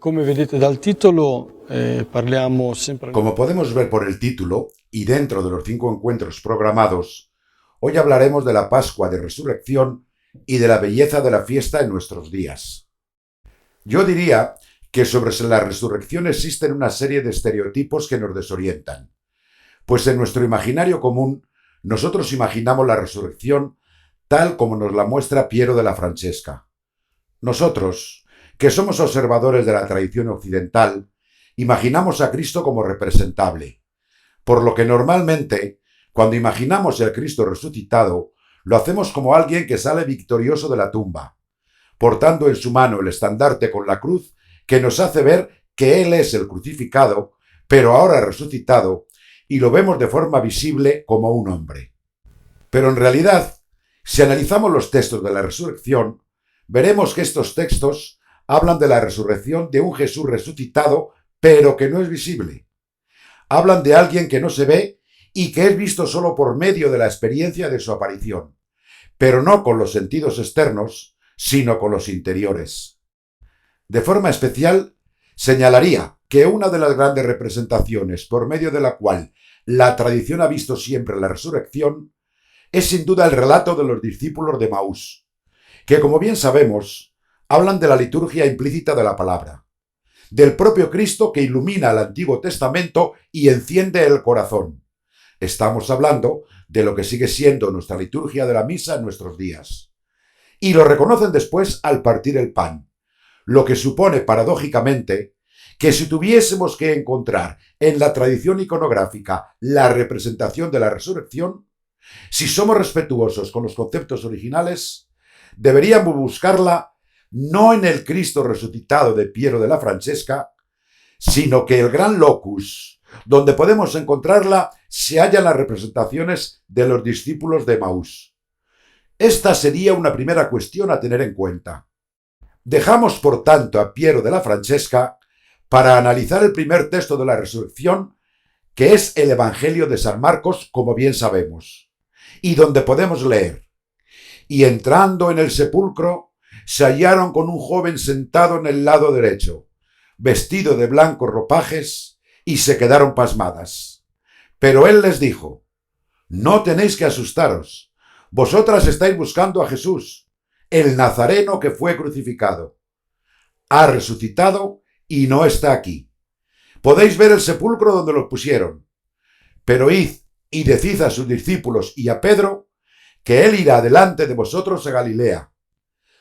Come vedete dal titolo, parliamo sempre... Como podemos ver por el título, y dentro de los 5 encuentros programados, hoy hablaremos de la Pascua de Resurrección y de la belleza de la fiesta en nuestros días. Yo diría que sobre la resurrección existen una serie de estereotipos que nos desorientan, pues en nuestro imaginario común nosotros imaginamos la resurrección tal como nos la muestra Piero de la Francesca. Nosotros, que somos observadores de la tradición occidental, imaginamos a Cristo como representable, por lo que normalmente, cuando imaginamos el Cristo resucitado, lo hacemos como alguien que sale victorioso de la tumba, portando en su mano el estandarte con la cruz que nos hace ver que Él es el crucificado, pero ahora resucitado, y lo vemos de forma visible como un hombre. Pero en realidad, si analizamos los textos de la resurrección, veremos que estos textos hablan de la resurrección de un Jesús resucitado, pero que no es visible. Hablan de alguien que no se ve y que es visto solo por medio de la experiencia de su aparición, pero no con los sentidos externos, sino con los interiores. De forma especial, señalaría que una de las grandes representaciones por medio de la cual la tradición ha visto siempre la resurrección es sin duda el relato de los discípulos de Emaús, que como bien sabemos, hablan de la liturgia implícita de la palabra, del propio Cristo que ilumina el Antiguo Testamento y enciende el corazón. Estamos hablando de lo que sigue siendo nuestra liturgia de la misa en nuestros días. Y lo reconocen después al partir el pan, lo que supone paradójicamente que si tuviésemos que encontrar en la tradición iconográfica la representación de la resurrección, si somos respetuosos con los conceptos originales, deberíamos buscarla no en el Cristo resucitado de Piero de la Francesca, sino que el gran locus donde podemos encontrarla se hallan las representaciones de los discípulos de Emaús. Esta sería una primera cuestión a tener en cuenta. Dejamos, por tanto, a Piero de la Francesca para analizar el primer texto de la resurrección, que es el Evangelio de San Marcos, como bien sabemos, y donde podemos leer: y entrando en el sepulcro, se hallaron con un joven sentado en el lado derecho, vestido de blancos ropajes, y se quedaron pasmadas. Pero él les dijo: no tenéis que asustaros, vosotras estáis buscando a Jesús, el Nazareno que fue crucificado. Ha resucitado y no está aquí. Podéis ver el sepulcro donde lo pusieron. Pero id y decid a sus discípulos y a Pedro que él irá delante de vosotros a Galilea,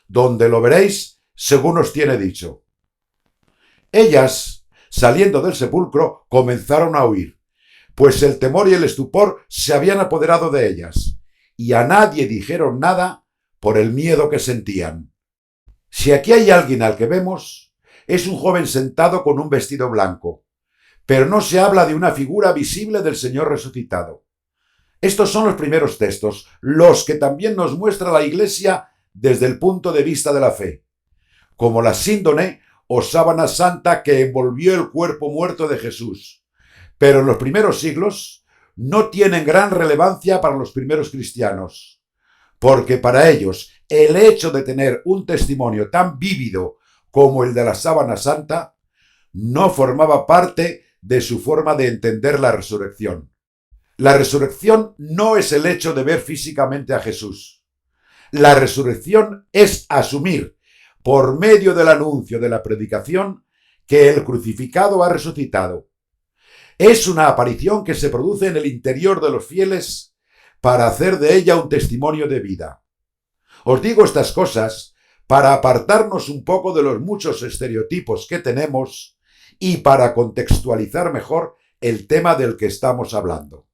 donde lo veréis según os tiene dicho. Ellas, saliendo del sepulcro, comenzaron a huir, pues el temor y el estupor se habían apoderado de ellas, y a nadie dijeron nada por el miedo que sentían. Si aquí hay alguien al que vemos, es un joven sentado con un vestido blanco, pero no se habla de una figura visible del Señor resucitado. Estos son los primeros textos, los que también nos muestra la Iglesia desde el punto de vista de la fe, como la síndone o sábana santa que envolvió el cuerpo muerto de Jesús. Pero en los primeros siglos no tienen gran relevancia para los primeros cristianos, porque para ellos el hecho de tener un testimonio tan vívido como el de la sábana santa no formaba parte de su forma de entender la resurrección. La resurrección no es el hecho de ver físicamente a Jesús. La resurrección es asumir, por medio del anuncio de la predicación, que el crucificado ha resucitado. Es una aparición que se produce en el interior de los fieles para hacer de ella un testimonio de vida. Os digo estas cosas para apartarnos un poco de los muchos estereotipos que tenemos y para contextualizar mejor el tema del que estamos hablando.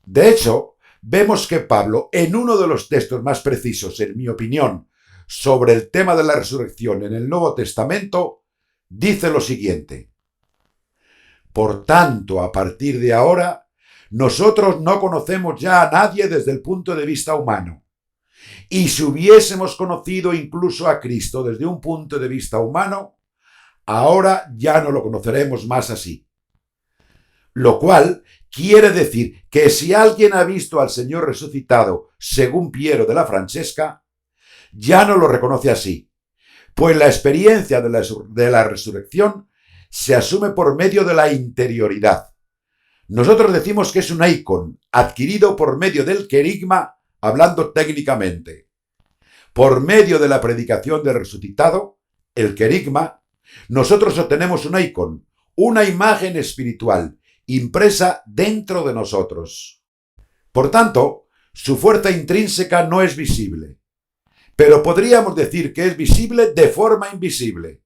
De hecho, vemos que Pablo, en uno de los textos más precisos, en mi opinión, sobre el tema de la resurrección en el Nuevo Testamento, dice lo siguiente: por tanto, a partir de ahora, nosotros no conocemos ya a nadie desde el punto de vista humano. Y si hubiésemos conocido incluso a Cristo desde un punto de vista humano, ahora ya no lo conoceremos más así. Lo cual quiere decir que si alguien ha visto al Señor resucitado, según Piero de la Francesca, ya no lo reconoce así, Pues la experiencia de la resurrección se asume por medio de la interioridad. Nosotros decimos que es un eikon, adquirido por medio del querigma, hablando técnicamente. Por medio de la predicación del resucitado, el querigma, nosotros obtenemos un eikon, una imagen espiritual, impresa dentro de nosotros. Por tanto, su fuerza intrínseca no es visible, pero podríamos decir que es visible de forma invisible.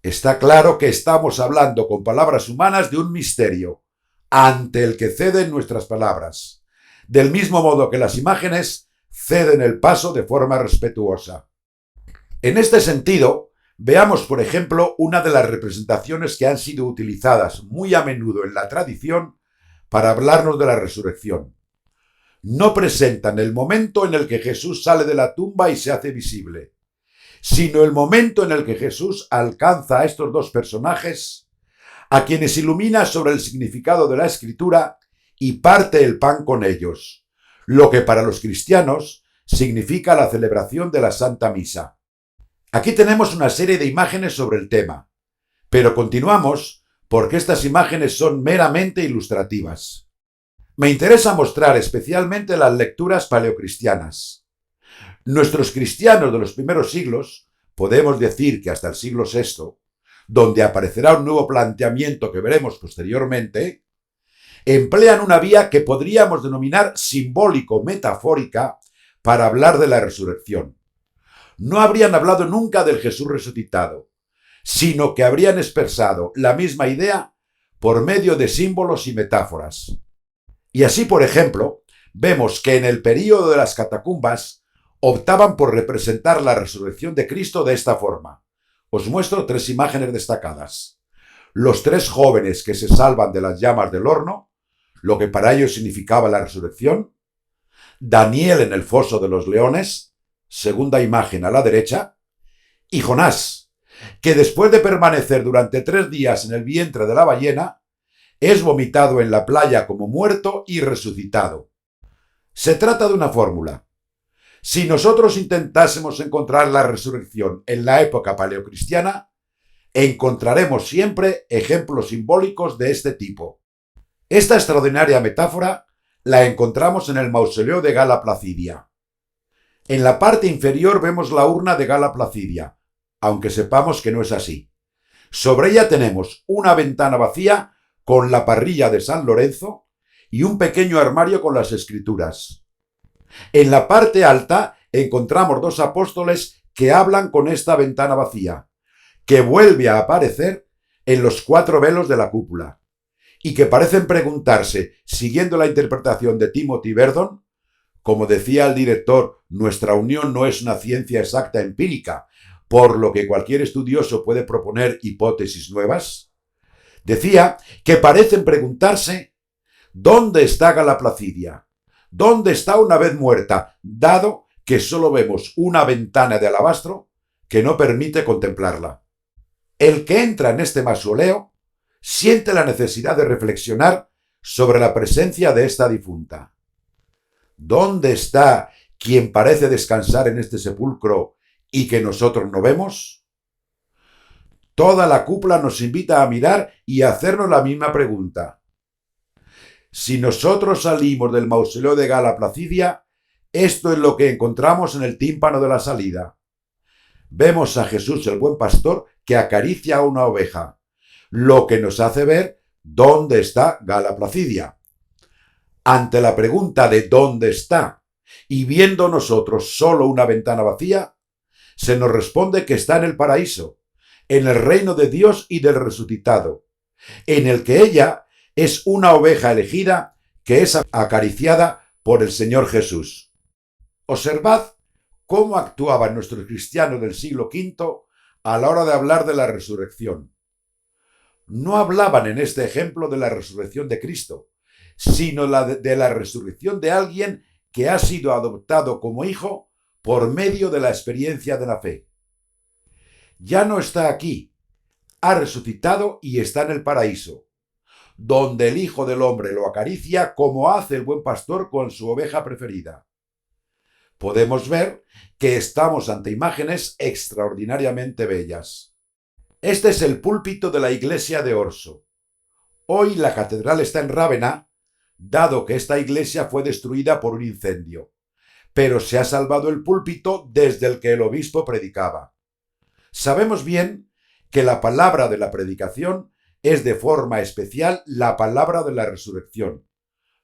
Está claro que estamos hablando con palabras humanas de un misterio, ante el que ceden nuestras palabras, del mismo modo que las imágenes ceden el paso de forma respetuosa. En este sentido, veamos, por ejemplo, una de las representaciones que han sido utilizadas muy a menudo en la tradición para hablarnos de la resurrección. No presentan el momento en el que Jesús sale de la tumba y se hace visible, sino el momento en el que Jesús alcanza a estos dos personajes, a quienes ilumina sobre el significado de la Escritura y parte el pan con ellos, lo que para los cristianos significa la celebración de la Santa Misa. Aquí tenemos una serie de imágenes sobre el tema, pero continuamos porque estas imágenes son meramente ilustrativas. Me interesa mostrar especialmente las lecturas paleocristianas. Nuestros cristianos de los primeros siglos, podemos decir que hasta el siglo VI, donde aparecerá un nuevo planteamiento que veremos posteriormente, emplean una vía que podríamos denominar simbólico-metafórica para hablar de la resurrección. No habrían hablado nunca del Jesús resucitado, sino que habrían expresado la misma idea por medio de símbolos y metáforas. Y así, por ejemplo, vemos que en el período de las catacumbas optaban por representar la resurrección de Cristo de esta forma. Os muestro tres imágenes destacadas. Los tres jóvenes que se salvan de las llamas del horno, lo que para ellos significaba la resurrección. Daniel en el foso de los leones, segunda imagen a la derecha. Y Jonás, que después de permanecer durante 3 días en el vientre de la ballena, es vomitado en la playa como muerto y resucitado. Se trata de una fórmula. Si nosotros intentásemos encontrar la resurrección en la época paleocristiana, encontraremos siempre ejemplos simbólicos de este tipo. Esta extraordinaria metáfora la encontramos en el mausoleo de Gala Placidia. En la parte inferior vemos la urna de Gala Placidia, aunque sepamos que no es así. Sobre ella tenemos una ventana vacía con la parrilla de San Lorenzo y un pequeño armario con las escrituras. En la parte alta encontramos 2 apóstoles que hablan con esta ventana vacía, que vuelve a aparecer en los 4 velos de la cúpula, y que parecen preguntarse, siguiendo la interpretación de Timothy Verdon, como decía el director, nuestra unión no es una ciencia exacta empírica, por lo que cualquier estudioso puede proponer hipótesis nuevas. Decía que parecen preguntarse ¿dónde está Gala Placidia? ¿Dónde está una vez muerta? Dado que solo vemos una ventana de alabastro que no permite contemplarla. El que entra en este mausoleo siente la necesidad de reflexionar sobre la presencia de esta difunta. ¿Dónde está quien parece descansar en este sepulcro y que nosotros no vemos? Toda la cúpula nos invita a mirar y a hacernos la misma pregunta. Si nosotros salimos del mausoleo de Gala Placidia, esto es lo que encontramos en el tímpano de la salida. Vemos a Jesús el buen pastor que acaricia a una oveja, lo que nos hace ver dónde está Gala Placidia. Ante la pregunta de dónde está, y viendo nosotros solo una ventana vacía, se nos responde que está en el paraíso, en el reino de Dios y del resucitado, en el que ella es una oveja elegida que es acariciada por el Señor Jesús. Observad cómo actuaban nuestros cristianos del siglo V a la hora de hablar de la resurrección. No hablaban en este ejemplo de la resurrección de Cristo, sino de la resurrección de alguien que ha sido adoptado como hijo por medio de la experiencia de la fe. Ya no está aquí, ha resucitado y está en el paraíso, donde el Hijo del Hombre lo acaricia como hace el buen pastor con su oveja preferida. podemos ver que estamos ante imágenes extraordinariamente bellas. Este es el púlpito de la iglesia de Orso. Hoy la catedral está en Rávena, dado que esta iglesia fue destruida por un incendio, pero se ha salvado el púlpito desde el que el obispo predicaba. Sabemos bien que la palabra de la predicación es de forma especial la palabra de la resurrección.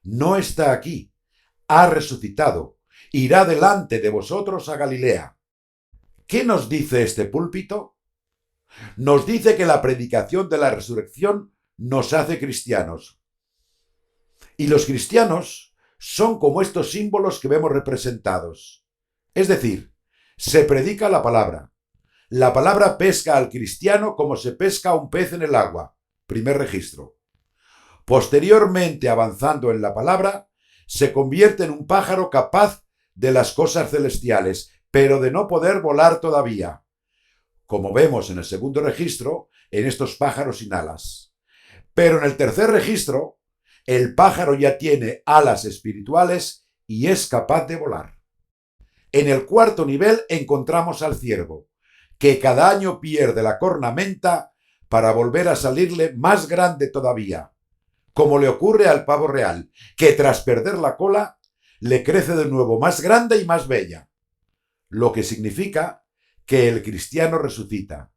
No está aquí, ha resucitado, irá delante de vosotros a Galilea. ¿Qué nos dice este púlpito? Nos dice que la predicación de la resurrección nos hace cristianos. Y los cristianos son como estos símbolos que vemos representados. Es decir, se predica la palabra. La palabra pesca al cristiano como se pesca a un pez en el agua. Primer registro. Posteriormente, avanzando en la palabra, se convierte en un pájaro capaz de las cosas celestiales, pero de no poder volar todavía. Como vemos en el segundo registro, en estos pájaros sin alas. Pero en el tercer registro, el pájaro ya tiene alas espirituales y es capaz de volar. En el cuarto nivel encontramos al ciervo, que cada año pierde la cornamenta para volver a salirle más grande todavía, como le ocurre al pavo real, que tras perder la cola, le crece de nuevo más grande y más bella, lo que significa que el cristiano resucita.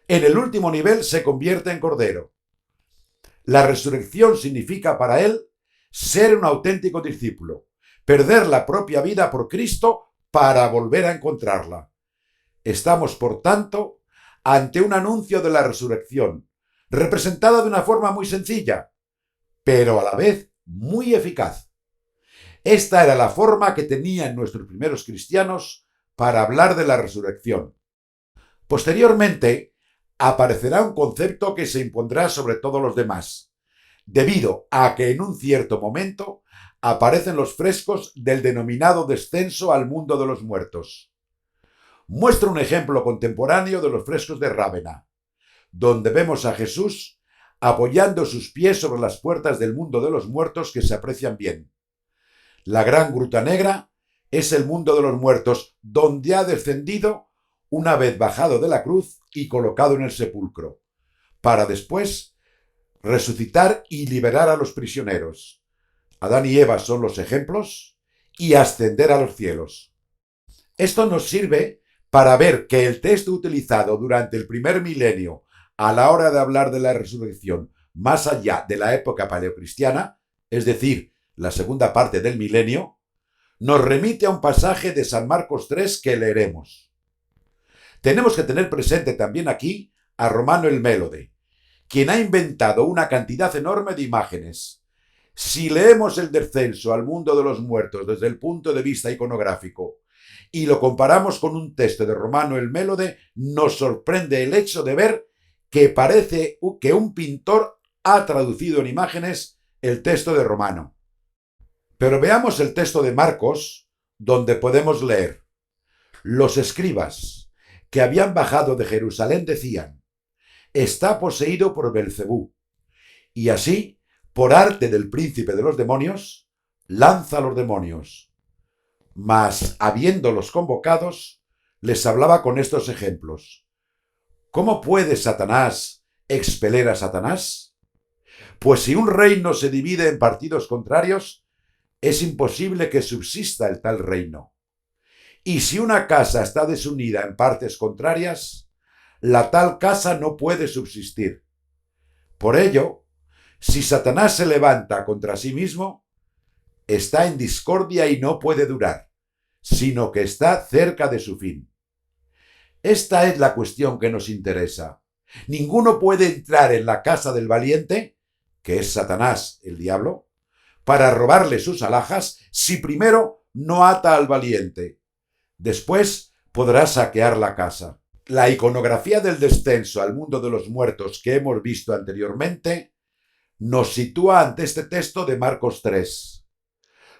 En el último nivel se convierte en cordero. La resurrección significa para él ser un auténtico discípulo, perder la propia vida por Cristo para volver a encontrarla. Estamos, por tanto, ante un anuncio de la resurrección, representada de una forma muy sencilla, pero a la vez muy eficaz. Esta era la forma que tenían nuestros primeros cristianos para hablar de la resurrección. Posteriormente, aparecerá un concepto que se impondrá sobre todos los demás, debido a que en un cierto momento aparecen los frescos del denominado descenso al mundo de los muertos. Muestra un ejemplo contemporáneo de los frescos de Rávena, donde vemos a Jesús apoyando sus pies sobre las puertas del mundo de los muertos que se aprecian bien. La gran gruta negra es el mundo de los muertos, donde ha descendido una vez bajado de la cruz y colocado en el sepulcro, para después resucitar y liberar a los prisioneros. Adán y Eva son los ejemplos y ascender a los cielos. Esto nos sirve para ver que el texto utilizado durante el primer milenio a la hora de hablar de la resurrección más allá de la época paleocristiana, es decir, la segunda parte del milenio, nos remite a un pasaje de San Marcos 3 que leeremos. Tenemos que tener presente también aquí a Romano el Mélode, quien ha inventado una cantidad enorme de imágenes. Si leemos el descenso al mundo de los muertos desde el punto de vista iconográfico y lo comparamos con un texto de Romano el Mélode, nos sorprende el hecho de ver que parece que un pintor ha traducido en imágenes el texto de Romano. Pero veamos el texto de Marcos, donde podemos leer: los escribas que habían bajado de Jerusalén decían: está poseído por Belcebú, y así, por arte del príncipe de los demonios, lanza a los demonios. Mas, habiéndolos convocados, les hablaba con estos ejemplos. ¿Cómo puede Satanás expeler a Satanás? Pues si un reino se divide en partidos contrarios, es imposible que subsista el tal reino. Y si una casa está desunida en partes contrarias, la tal casa no puede subsistir. Por ello, si Satanás se levanta contra sí mismo, está en discordia y no puede durar, sino que está cerca de su fin. Esta es la cuestión que nos interesa. Ninguno puede entrar en la casa del valiente, que es Satanás, el diablo, para robarle sus alhajas si primero no ata al valiente. Después podrá saquear la casa. La iconografía del descenso al mundo de los muertos que hemos visto anteriormente nos sitúa ante este texto de Marcos 3,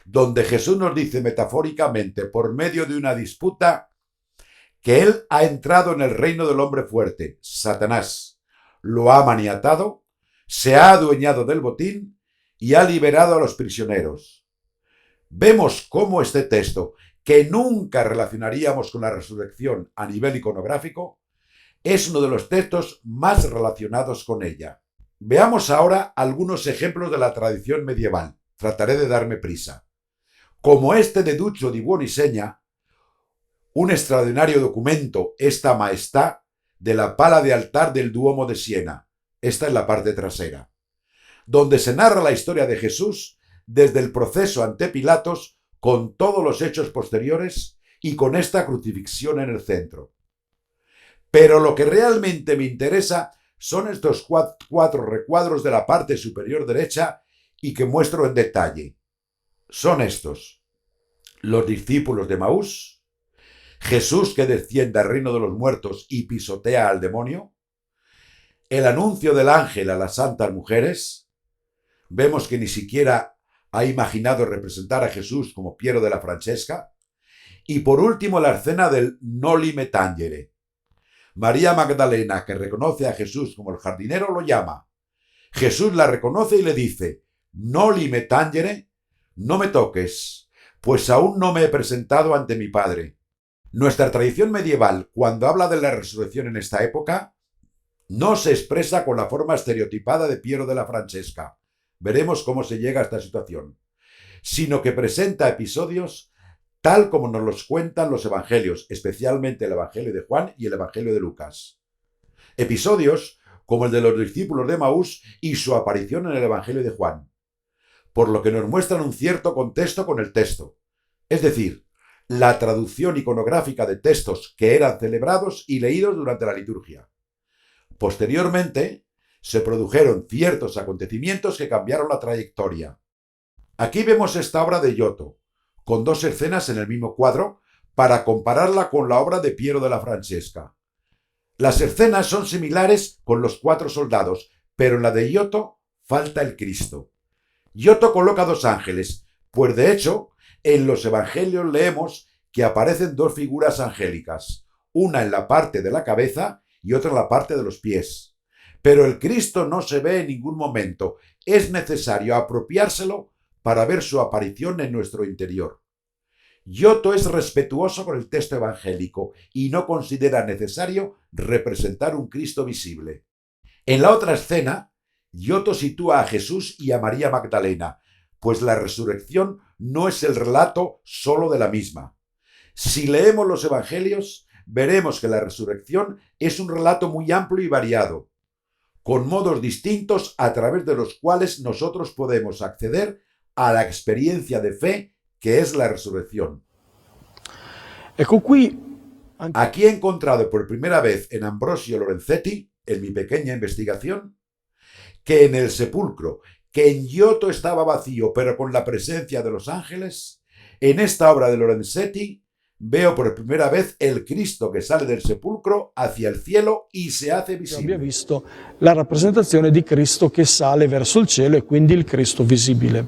donde Jesús nos dice metafóricamente, por medio de una disputa, que él ha entrado en el reino del hombre fuerte, Satanás, lo ha maniatado, se ha adueñado del botín y ha liberado a los prisioneros. Vemos cómo este texto, que nunca relacionaríamos con la resurrección a nivel iconográfico, es uno de los textos más relacionados con ella. Veamos ahora algunos ejemplos de la tradición medieval. Trataré de darme prisa. Como este de Duccio di Buonisegna, un extraordinario documento, esta Maestà, de la pala de altar del Duomo de Siena. Esta es la parte trasera, donde se narra la historia de Jesús desde el proceso ante Pilatos con todos los hechos posteriores y con esta crucifixión en el centro. Pero lo que realmente me interesa son estos cuatro recuadros de la parte superior derecha y que muestro en detalle. Son estos: los discípulos de Maús, Jesús que desciende al reino de los muertos y pisotea al demonio, el anuncio del ángel a las santas mujeres. Vemos que ni siquiera ha imaginado representar a Jesús como Piero de la Francesca. Y por último, la escena del Noli me tangere. María Magdalena, que reconoce a Jesús como el jardinero, lo llama. Jesús la reconoce y le dice: Noli me tangere, no me toques, pues aún no me he presentado ante mi Padre. Nuestra tradición medieval, cuando habla de la resurrección en esta época, no se expresa con la forma estereotipada de Piero de la Francesca. Veremos cómo se llega a esta situación. Sino que presenta episodios tal como nos los cuentan los evangelios, especialmente el Evangelio de Juan y el Evangelio de Lucas. Episodios como el de los discípulos de Maús y su aparición en el Evangelio de Juan, por lo que nos muestran un cierto contexto con el texto, es decir, la traducción iconográfica de textos que eran celebrados y leídos durante la liturgia. Posteriormente, se produjeron ciertos acontecimientos que cambiaron la trayectoria. Aquí vemos esta obra de Giotto, con dos escenas en el mismo cuadro, para compararla con la obra de Piero de la Francesca. Las escenas son similares con los 4 soldados, pero en la de Giotto falta el Cristo. Giotto coloca 2 ángeles, pues de hecho, en los evangelios leemos que aparecen 2 figuras angélicas, una en la parte de la cabeza y otra en la parte de los pies. Pero el Cristo no se ve en ningún momento. Es necesario apropiárselo para ver su aparición en nuestro interior. Giotto es respetuoso con el texto evangélico y no considera necesario representar un Cristo visible. En la otra escena, Giotto sitúa a Jesús y a María Magdalena, pues la resurrección no es el relato solo de la misma. Si leemos los evangelios, veremos que la resurrección es un relato muy amplio y variado, con modos distintos a través de los cuales nosotros podemos acceder a la experiencia de fe que es la resurrección. Aquí he encontrado por primera vez en Ambrosio Lorenzetti, en mi pequeña investigación, que en el sepulcro, que en Giotto estaba vacío pero con la presencia de los ángeles, en esta obra de Lorenzetti veo por primera vez el Cristo que sale del sepulcro hacia el cielo y se hace visible. Abbiamo visto la rappresentazione di Cristo che sale verso il cielo e quindi il Cristo visibile.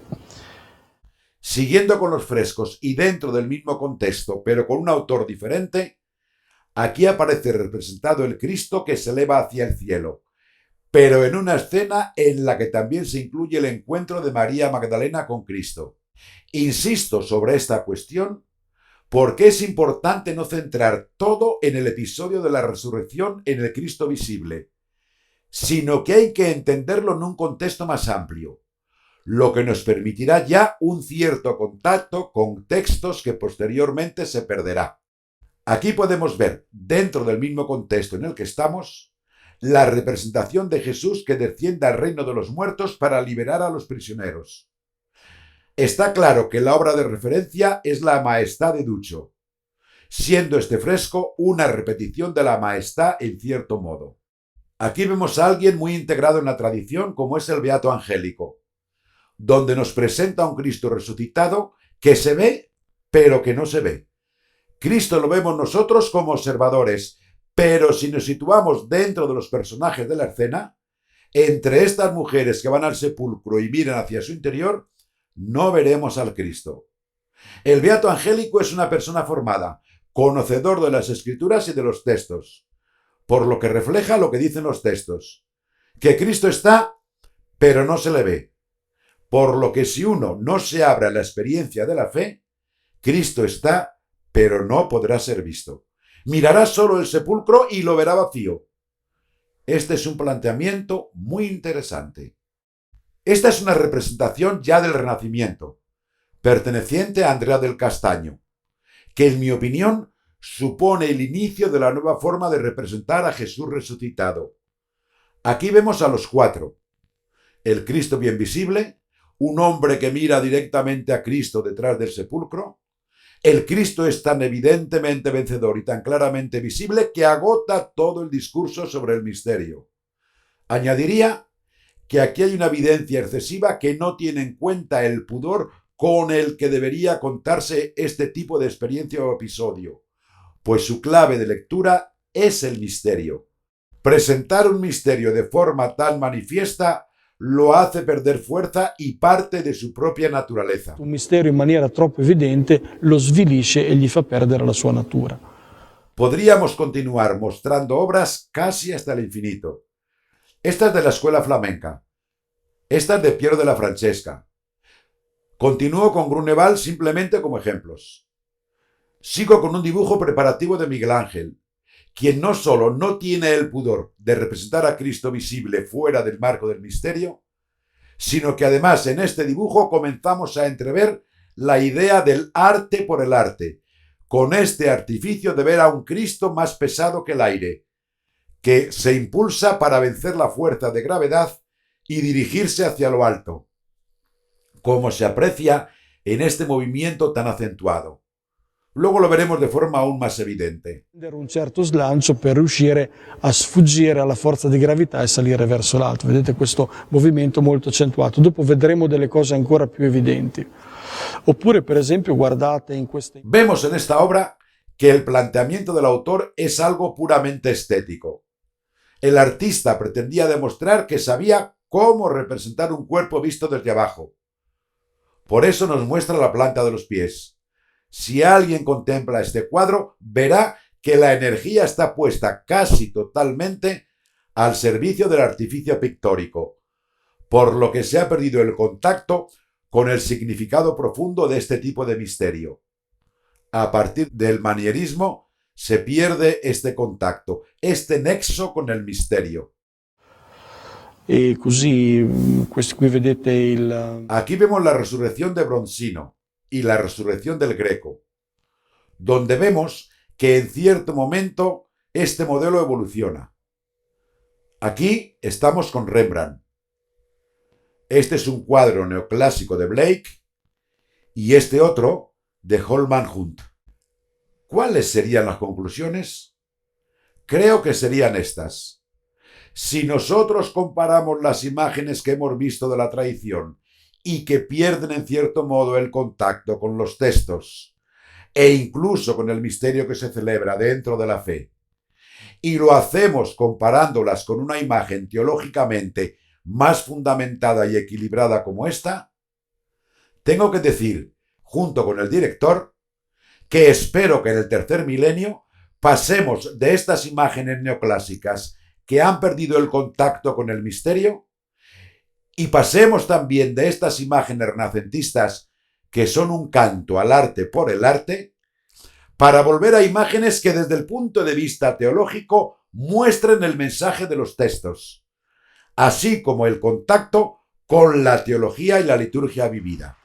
Siguiendo con los frescos y dentro del mismo contexto, pero con un autor diferente, aquí aparece representado el Cristo que se eleva hacia el cielo, pero en una escena en la que también se incluye el encuentro de María Magdalena con Cristo. Insisto sobre esta cuestión porque es importante no centrar todo en el episodio de la resurrección en el Cristo visible, sino que hay que entenderlo en un contexto más amplio, lo que nos permitirá ya un cierto contacto con textos que posteriormente se perderá. Aquí podemos ver, dentro del mismo contexto en el que estamos, la representación de Jesús que desciende al reino de los muertos para liberar a los prisioneros. Está claro que la obra de referencia es la Maestà de Duccio, siendo este fresco una repetición de la Maestà en cierto modo. Aquí vemos a alguien muy integrado en la tradición como es el Beato Angélico, donde nos presenta a un Cristo resucitado que se ve, pero que no se ve. Cristo lo vemos nosotros como observadores, pero si nos situamos dentro de los personajes de la escena, entre estas mujeres que van al sepulcro y miran hacia su interior, no veremos al Cristo. El Beato Angélico es una persona formada, conocedor de las Escrituras y de los textos, por lo que refleja lo que dicen los textos, que Cristo está, pero no se le ve. Por lo que si uno no se abre a la experiencia de la fe, Cristo está, pero no podrá ser visto. Mirará solo el sepulcro y lo verá vacío. Este es un planteamiento muy interesante. Esta es una representación ya del Renacimiento, perteneciente a Andrea del Castaño, que en mi opinión supone el inicio de la nueva forma de representar a Jesús resucitado. Aquí vemos a los cuatro: el Cristo bien visible, un hombre que mira directamente a Cristo detrás del sepulcro. El Cristo es tan evidentemente vencedor y tan claramente visible que agota todo el discurso sobre el misterio. Añadiría que aquí hay una evidencia excesiva que no tiene en cuenta el pudor con el que debería contarse este tipo de experiencia o episodio, pues su clave de lectura es el misterio. Presentar un misterio de forma tan manifiesta lo hace perder fuerza y parte de su propia naturaleza. Un mistero in maniera troppo evidente lo svilisce e gli fa perdere la sua natura. Podríamos continuar mostrando obras casi hasta el infinito. Esta es de la escuela flamenca. Esta es de Piero de la Francesca. Continúo con Grunewald simplemente como ejemplos. Sigo con un dibujo preparativo de Miguel Ángel, quien no solo no tiene el pudor de representar a Cristo visible fuera del marco del misterio, sino que además en este dibujo comenzamos a entrever la idea del arte por el arte, con este artificio de ver a un Cristo más pesado que el aire, que se impulsa para vencer la fuerza de gravedad y dirigirse hacia lo alto, como se aprecia en este movimiento tan acentuado. Luego lo veremos de forma aún más evidente. Un certo slancio per riuscire a sfuggire alla forza di gravità e salire verso l'alto. Vedete questo movimento molto accentuato. Dopo vedremo delle cose ancora più evidenti. Oppure, per esempio, guardate in queste... Vemos en esta obra que el planteamiento del autor es algo puramente estético. El artista pretendía demostrar que sabía cómo representar un cuerpo visto desde abajo. Por eso nos muestra la planta de los pies. Si alguien contempla este cuadro, verá que la energía está puesta casi totalmente al servicio del artificio pictórico, por lo que se ha perdido el contacto con el significado profundo de este tipo de misterio. A partir del manierismo se pierde este contacto, este nexo con el misterio. E così, qui vedete il... Aquí vemos la resurrección de Bronzino y la resurrección del Greco, donde vemos que en cierto momento este modelo evoluciona. Aquí estamos con Rembrandt. Este es un cuadro neoclásico de Blake y este otro de Holman Hunt. ¿Cuáles serían las conclusiones? Creo que serían estas. Si nosotros comparamos las imágenes que hemos visto de la tradición y que pierden en cierto modo el contacto con los textos e incluso con el misterio que se celebra dentro de la fe, y lo hacemos comparándolas con una imagen teológicamente más fundamentada y equilibrada como esta, tengo que decir, junto con el director, que espero que en el tercer milenio pasemos de estas imágenes neoclásicas que han perdido el contacto con el misterio y pasemos también de estas imágenes renacentistas que son un canto al arte por el arte, para volver a imágenes que desde el punto de vista teológico muestren el mensaje de los textos, así como el contacto con la teología y la liturgia vivida.